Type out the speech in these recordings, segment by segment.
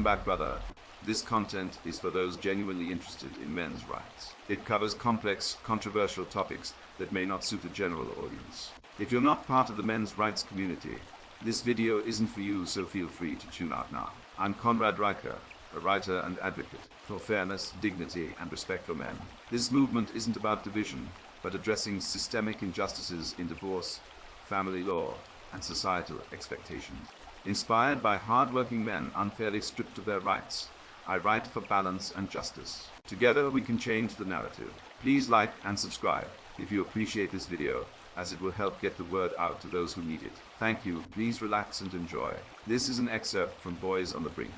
back, brother. This content is for those genuinely interested in men's rights. It covers complex, controversial topics that may not suit a general audience. If you're not part of the men's rights community, this video isn't for you, so feel free to tune out now. I'm Conrad Riker, a writer and advocate for fairness, dignity, and respect for men. This movement isn't about division, but addressing systemic injustices in divorce, family law, and societal expectations. Inspired by hard-working men unfairly stripped of their rights, I write for balance and justice. Together we can change the narrative. Please like and subscribe if you appreciate this video, as it will help get the word out to those who need it. Thank you. Please relax and enjoy. This is an excerpt from Boys on the Brink,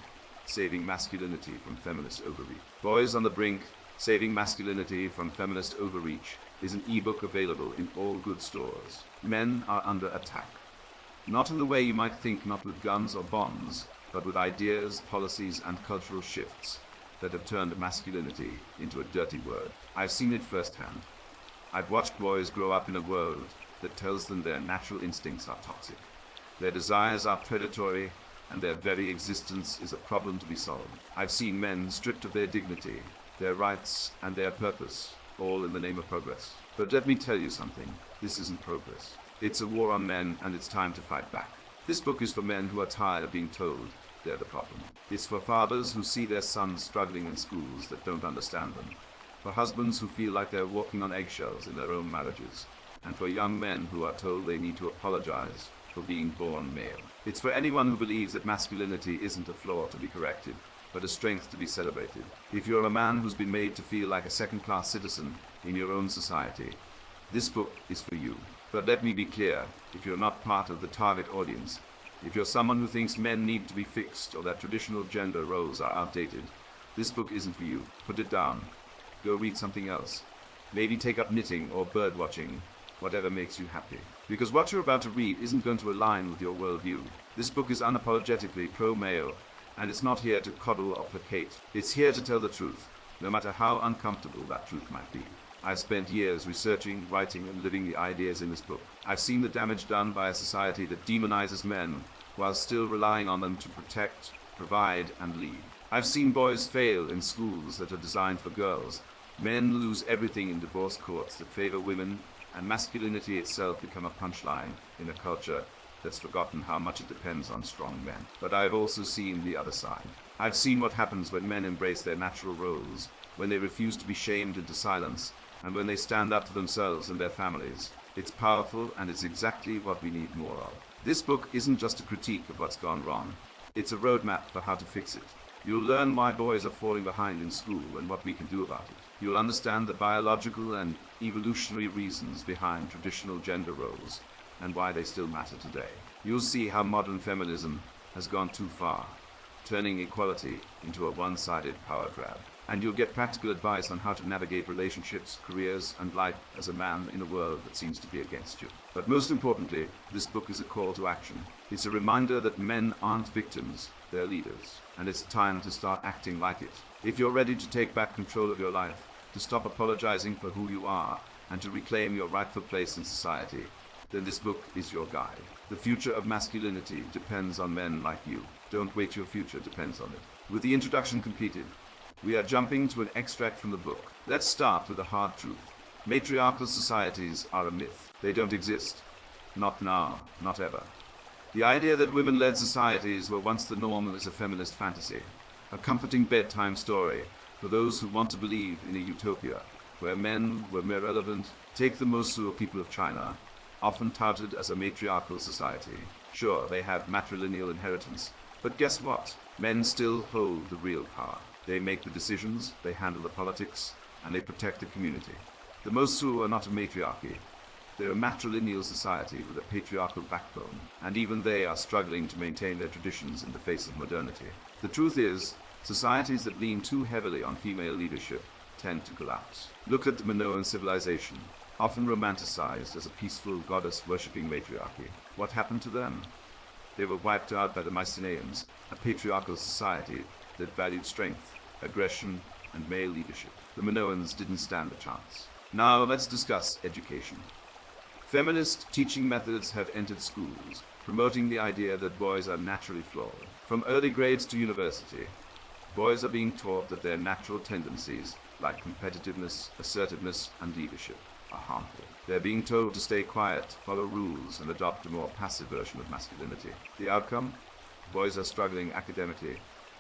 Saving Masculinity from Feminist Overreach. Boys on the Brink, Saving Masculinity from Feminist Overreach is an ebook available in all good stores. Men are under attack. Not in the way you might think, not with guns or bombs, but with ideas, policies, and cultural shifts that have turned masculinity into a dirty word. I've seen it firsthand. I've watched boys grow up in a world that tells them their natural instincts are toxic. Their desires are predatory, and their very existence is a problem to be solved. I've seen men stripped of their dignity, their rights, and their purpose, all in the name of progress. But let me tell you something, this isn't progress. It's a war on men, and it's time to fight back. This book is for men who are tired of being told they're the problem. It's for fathers who see their sons struggling in schools that don't understand them. For husbands who feel like they're walking on eggshells in their own marriages. And for young men who are told they need to apologize for being born male. It's for anyone who believes that masculinity isn't a flaw to be corrected, but a strength to be celebrated. If you're a man who's been made to feel like a second-class citizen in your own society, this book is for you. But let me be clear, if you're not part of the target audience, if you're someone who thinks men need to be fixed or that traditional gender roles are outdated, this book isn't for you. Put it down. Go read something else. Maybe take up knitting or bird watching, whatever makes you happy. Because what you're about to read isn't going to align with your worldview. This book is unapologetically pro-male, and it's not here to coddle or placate. It's here to tell the truth, no matter how uncomfortable that truth might be. I've spent years researching, writing, and living the ideas in this book. I've seen the damage done by a society that demonizes men while still relying on them to protect, provide, and lead. I've seen boys fail in schools that are designed for girls, men lose everything in divorce courts that favor women, and masculinity itself become a punchline in a culture that's forgotten how much it depends on strong men. But I've also seen the other side. I've seen what happens when men embrace their natural roles, when they refuse to be shamed into silence, and when they stand up to themselves and their families. It's powerful, and it's exactly what we need more of. This book isn't just a critique of what's gone wrong. It's a roadmap for how to fix it. You'll learn why boys are falling behind in school and what we can do about it. You'll understand the biological and evolutionary reasons behind traditional gender roles and why they still matter today. You'll see how modern feminism has gone too far, turning equality into a one-sided power grab. And you'll get practical advice on how to navigate relationships, careers, and life as a man in a world that seems to be against you. But most importantly, this book is a call to action. It's a reminder that men aren't victims, they're leaders. And it's time to start acting like it. If you're ready to take back control of your life, to stop apologizing for who you are, and to reclaim your rightful place in society, then this book is your guide. The future of masculinity depends on men like you. Don't wait, your future depends on it. With the introduction completed, we are jumping to an extract from the book. Let's start with the hard truth. Matriarchal societies are a myth. They don't exist. Not now, not ever. The idea that women-led societies were once the norm is a feminist fantasy, a comforting bedtime story for those who want to believe in a utopia where men were more relevant. Take the Mosul people of China, often touted as a matriarchal society. Sure, they have matrilineal inheritance, but guess what? Men still hold the real power. They make the decisions, they handle the politics, and they protect the community. The Mosul are not a matriarchy. They're a matrilineal society with a patriarchal backbone, and even they are struggling to maintain their traditions in the face of modernity. The truth is, societies that lean too heavily on female leadership tend to collapse. Look at the Minoan civilization, often romanticized as a peaceful, goddess-worshipping matriarchy. What happened to them? They were wiped out by the Mycenaeans, a patriarchal society that valued strength, aggression, and male leadership. The Minoans didn't stand a chance. Now let's discuss education. Feminist teaching methods have entered schools, promoting the idea that boys are naturally flawed. From early grades to university, boys are being taught that their natural tendencies, like competitiveness, assertiveness, and leadership, are harmful. They're being told to stay quiet, follow rules, and adopt a more passive version of masculinity. The outcome? Boys are struggling academically,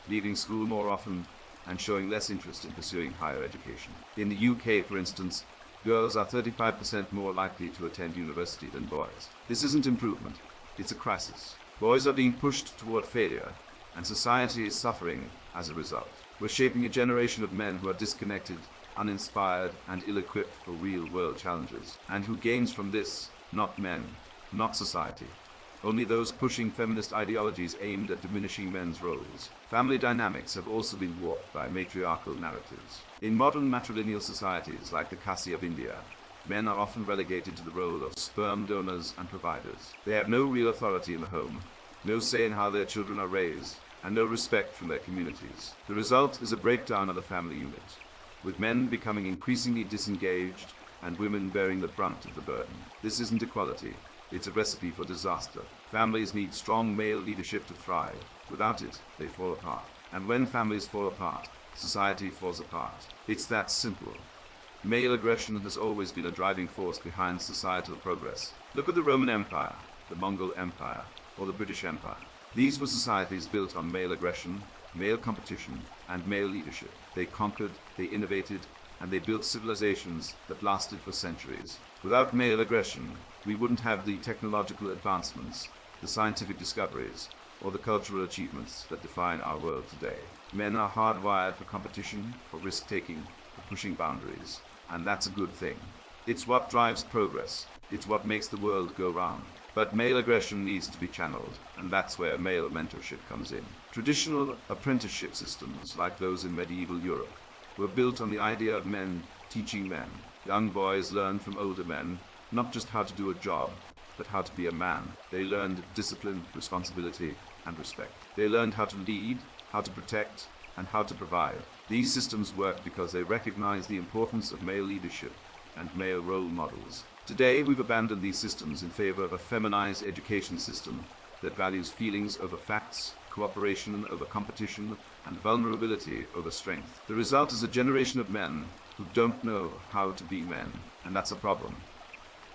leaving school more often, and showing less interest in pursuing higher education. In the UK, for instance, girls are 35% more likely to attend university than boys. This isn't improvement, it's a crisis. Boys are being pushed toward failure, and society is suffering as a result. We're shaping a generation of men who are disconnected, uninspired, and ill-equipped for real-world challenges. And who gains from this? Not men, not society. Only those pushing feminist ideologies aimed at diminishing men's roles. Family dynamics have also been warped by matriarchal narratives. In modern matrilineal societies like the Kasi of India, men are often relegated to the role of sperm donors and providers. They have no real authority in the home, no say in how their children are raised, and no respect from their communities. The result is a breakdown of the family unit, with men becoming increasingly disengaged and women bearing the brunt of the burden. This isn't equality. It's a recipe for disaster. Families need strong male leadership to thrive. Without it, they fall apart. And when families fall apart, society falls apart. It's that simple. Male aggression has always been a driving force behind societal progress. Look at the Roman Empire, the Mongol Empire, or the British Empire. These were societies built on male aggression, male competition, and male leadership. They conquered, they innovated, and they built civilizations that lasted for centuries. Without male aggression, we wouldn't have the technological advancements, the scientific discoveries, or the cultural achievements that define our world today. Men are hardwired for competition, for risk-taking, for pushing boundaries, and that's a good thing. It's what drives progress. It's what makes the world go round. But male aggression needs to be channeled, and that's where male mentorship comes in. Traditional apprenticeship systems, like those in medieval Europe, were built on the idea of men teaching men. Young boys learned from older men not just how to do a job, but how to be a man. They learned discipline, responsibility, and respect. They learned how to lead, how to protect, and how to provide. These systems work because they recognize the importance of male leadership and male role models. Today, we've abandoned these systems in favor of a feminized education system that values feelings over facts, cooperation over competition, and vulnerability over strength. The result is a generation of men who don't know how to be men, and that's a problem.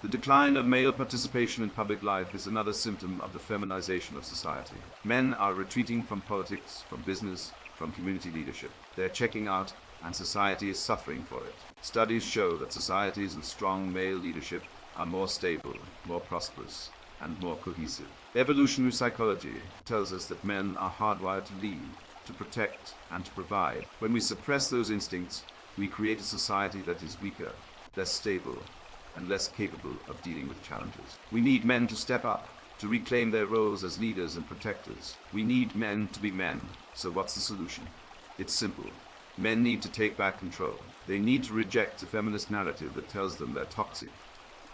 The decline of male participation in public life is another symptom of the feminization of society. Men are retreating from politics, from business, from community leadership. They're checking out, and society is suffering for it. Studies show that societies with strong male leadership are more stable, more prosperous, and more cohesive. Evolutionary psychology tells us that men are hardwired to lead, to protect, and to provide. When we suppress those instincts, we create a society that is weaker, less stable, and less capable of dealing with challenges. We need men to step up, to reclaim their roles as leaders and protectors. We need men to be men. So what's the solution? It's simple. Men need to take back control. They need to reject the feminist narrative that tells them they're toxic,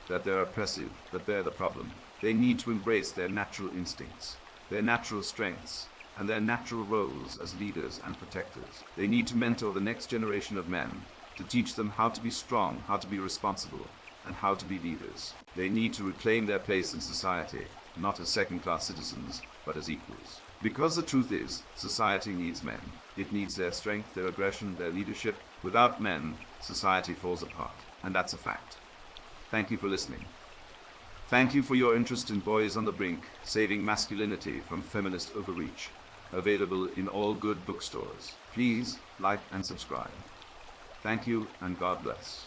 that they're oppressive, that they're the problem. They need to embrace their natural instincts, their natural strengths, and their natural roles as leaders and protectors. They need to mentor the next generation of men, to teach them how to be strong, how to be responsible, and how to be leaders. They need to reclaim their place in society, not as second-class citizens, but as equals. Because the truth is, society needs men. It needs their strength, their aggression, their leadership. Without men, society falls apart. And that's a fact. Thank you for listening. Thank you for your interest in Boys on the Brink, Saving Masculinity from Feminist Overreach. Available in all good bookstores. Please like and subscribe. Thank you, and God bless.